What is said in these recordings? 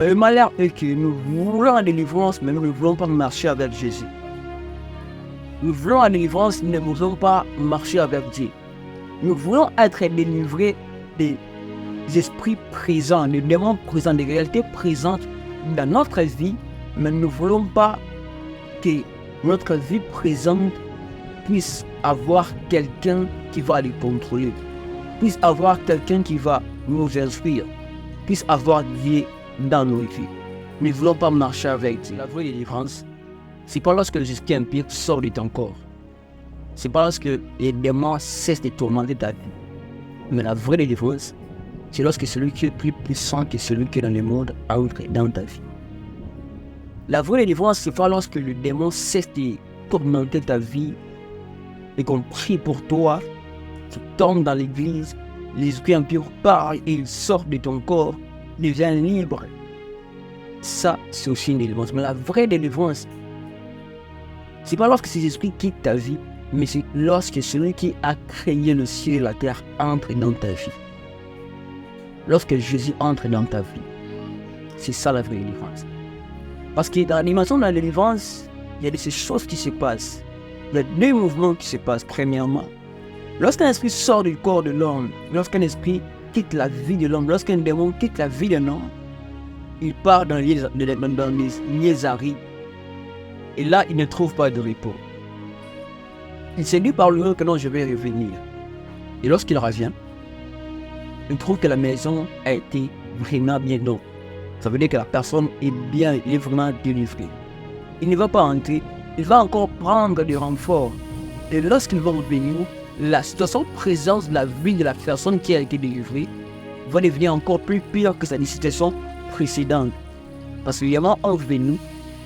Le malheur est que nous voulons la délivrance, mais nous ne voulons pas marcher avec Jésus. Nous voulons la délivrance, nous ne voulons pas marcher avec Dieu. Nous voulons être délivrés des esprits présents, des démons présents, des réalités présentes dans notre vie, mais nous ne voulons pas que notre vie présente puisse avoir quelqu'un qui va les contrôler, puisse avoir quelqu'un qui va nous instruire, puisse avoir Dieu dans nos vies. Nous ne voulons pas marcher avec Dieu. La vraie délivrance, c'est pas lorsque l'esprit impur sort de ton corps. C'est pas lorsque les démons cessent de tourmenter ta vie. Mais la vraie délivrance, c'est lorsque celui qui est plus puissant que celui qui est dans le monde entre dans ta vie. La vraie délivrance, c'est pas lorsque le démon cesse de tourmenter ta vie et qu'on prie pour toi, tu tombes dans l'église, l'esprit impur part et il sort de ton corps, devient libre. Ça, c'est aussi une délivrance. Mais la vraie délivrance, c'est pas lorsque ces esprits quittent ta vie, mais c'est lorsque celui qui a créé le ciel et la terre entre dans ta vie. Lorsque Jésus entre dans ta vie, c'est ça la vraie délivrance. Parce que dans l'animation de la délivrance, il y a de ces choses qui se passent. Il y a deux mouvements qui se passent. Premièrement, lorsqu'un esprit sort du corps de l'homme, lorsqu'un esprit quitte la vie de l'homme, lorsqu'un démon quitte la vie d'un homme, il part dans les lieux arides. Et là, il ne trouve pas de repos. Il s'est dit par lui que non, je vais revenir. Et lorsqu'il revient, il trouve que la maison a été vraiment bien donc. Ça veut dire que la personne est bien, il est vraiment délivré. Il ne va pas entrer, il va encore prendre des renforts. Et lorsqu'il va revenir, la situation présente de la vie de la personne qui a été délivrée va devenir encore plus pire que sa situation précédente. Parce qu'il y a un revenu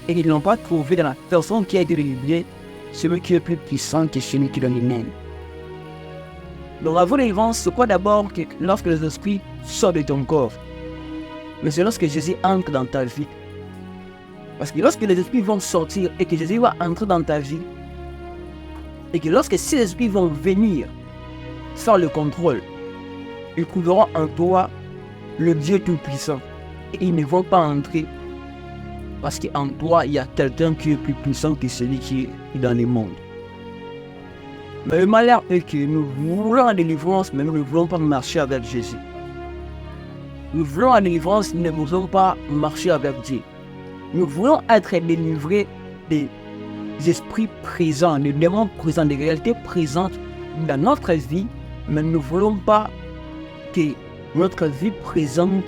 et ils n'ont pas trouvé dans la personne qui a été délivrée celui qui est plus puissant que celui qui donne les mêmes. Donc la vraie délivrance, c'est quoi d'abord que lorsque les esprits sortent de ton corps? Mais c'est lorsque Jésus entre dans ta vie. Parce que lorsque les esprits vont sortir et que Jésus va entrer dans ta vie, et que lorsque ces esprits vont venir faire le contrôle, ils trouveront en toi le Dieu tout-puissant. Et ils ne vont pas entrer parce qu'en toi, il y a quelqu'un qui est plus puissant que celui qui est dans le monde. Mais le malheur est que nous voulons la délivrance, mais nous ne voulons pas marcher avec Jésus. Nous voulons la délivrance, nous ne voulons pas marcher avec Dieu. Nous voulons être délivrés des esprits présents, des démons présents, des réalités présentes dans notre vie, mais nous ne voulons pas que notre vie présente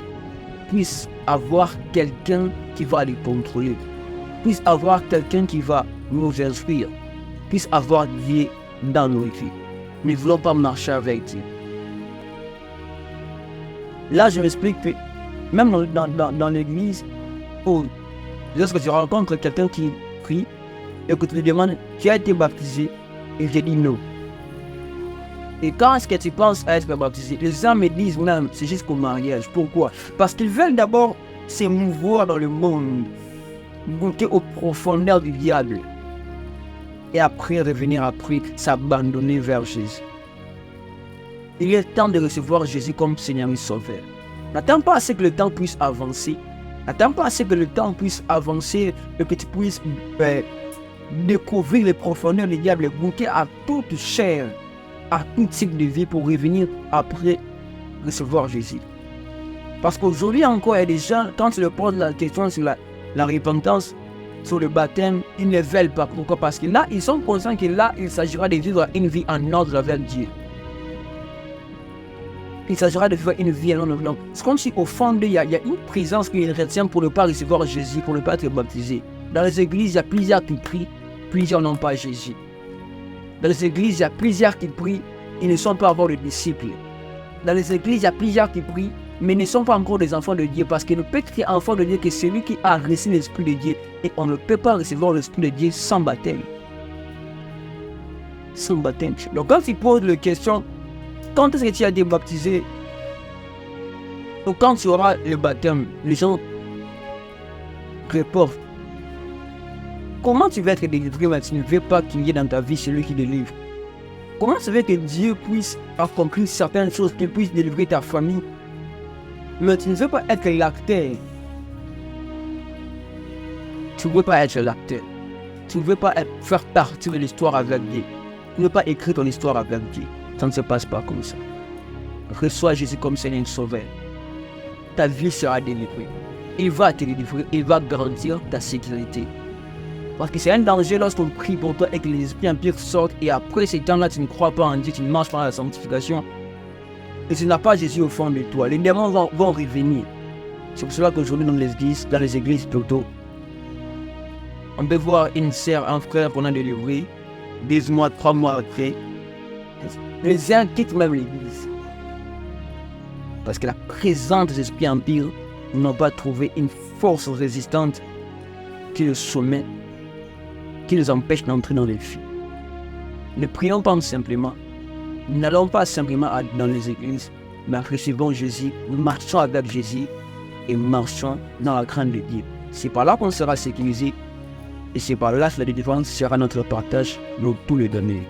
puisse avoir quelqu'un qui va les contrôler, puisse avoir quelqu'un qui va nous instruire, puisse avoir Dieu dans nos vies. Nous ne voulons pas marcher avec Dieu. Là, je m'explique que même dans l'église, lorsque tu rencontres quelqu'un qui prie et que tu lui demandes, tu as été baptisé? Et je dis non. Et quand est-ce que tu penses à être baptisé? Les gens me disent même, c'est jusqu'au mariage. Pourquoi? Parce qu'ils veulent d'abord s'émouvoir dans le monde, goûter aux profondeurs du diable. Et après revenir après, s'abandonner vers Jésus. Il est temps de recevoir Jésus comme Seigneur et Sauveur. N'attends pas à ce que le temps puisse avancer. N'attends pas à ce que le temps puisse avancer et que tu puisses découvrir les profondeurs du diable, goûter à toute chair, à tout type de vie pour revenir après recevoir Jésus. Parce qu'aujourd'hui encore, il y a des gens, quand tu leur poses la question sur la repentance, sur le baptême, ils ne veulent pas. Pourquoi? Parce que là, ils sont conscients que là, il s'agira de vivre une vie en ordre avec Dieu. Il s'agira de vivre une vie en ordre. C'est comme si au fond d'eux, il y a une présence qui les retient pour ne pas recevoir Jésus, pour ne pas être baptisé. Dans les églises, il y a plusieurs qui prient, plusieurs n'ont pas Jésus. Dans les églises, il y a plusieurs qui prient, ils ne sont pas encore des disciples. Dans les églises, il y a plusieurs qui prient, mais ne sont pas encore des enfants de Dieu, parce qu'il ne peut être enfant de Dieu que celui qui a reçu l'Esprit de Dieu. Et on ne peut pas recevoir l'Esprit de Dieu sans baptême. Sans baptême. Donc quand tu poses la question, quand est-ce que tu as été baptisé? Ou quand tu auras le baptême, les gens répondent. Comment tu vas être délivré, mais tu ne veux pas qu'il y ait dans ta vie celui qui délivre? Comment ça veut que Dieu puisse accomplir certaines choses, qu'il puisse délivrer ta famille, mais tu ne veux pas être l'acteur Tu ne veux pas être l'acteur. Tu ne veux pas faire partie de l'histoire avec Dieu. Tu ne veux pas écrire ton histoire avec Dieu. Ça ne se passe pas comme ça. Reçois Jésus comme Seigneur et Sauveur. Ta vie sera délivrée. Il va te délivrer. Il va garantir ta sécurité. Parce que c'est un danger lorsqu'on prie pour toi et que les esprits impurs sortent et après ces temps-là, tu ne crois pas en Dieu, tu ne marches pas dans la sanctification. Et tu n'as pas Jésus au fond de toi. Les démons vont revenir. C'est pour cela qu'aujourd'hui dans les églises plutôt, on peut voir une sœur, un frère qu'on a délivré, 10 mois, 3 mois après. Les gens quittent même l'église. Parce que la présence des esprits impurs n'ont pas trouvé une force résistante qui le sommet, qui les empêche d'entrer dans les vies. Ne prions pas simplement. N'allons pas simplement dans les églises, mais recevons Jésus, marchons avec Jésus et marchons dans la crainte de Dieu. C'est par là qu'on sera sécurisé et c'est par là que la délivrance sera notre partage dans tous les domaines.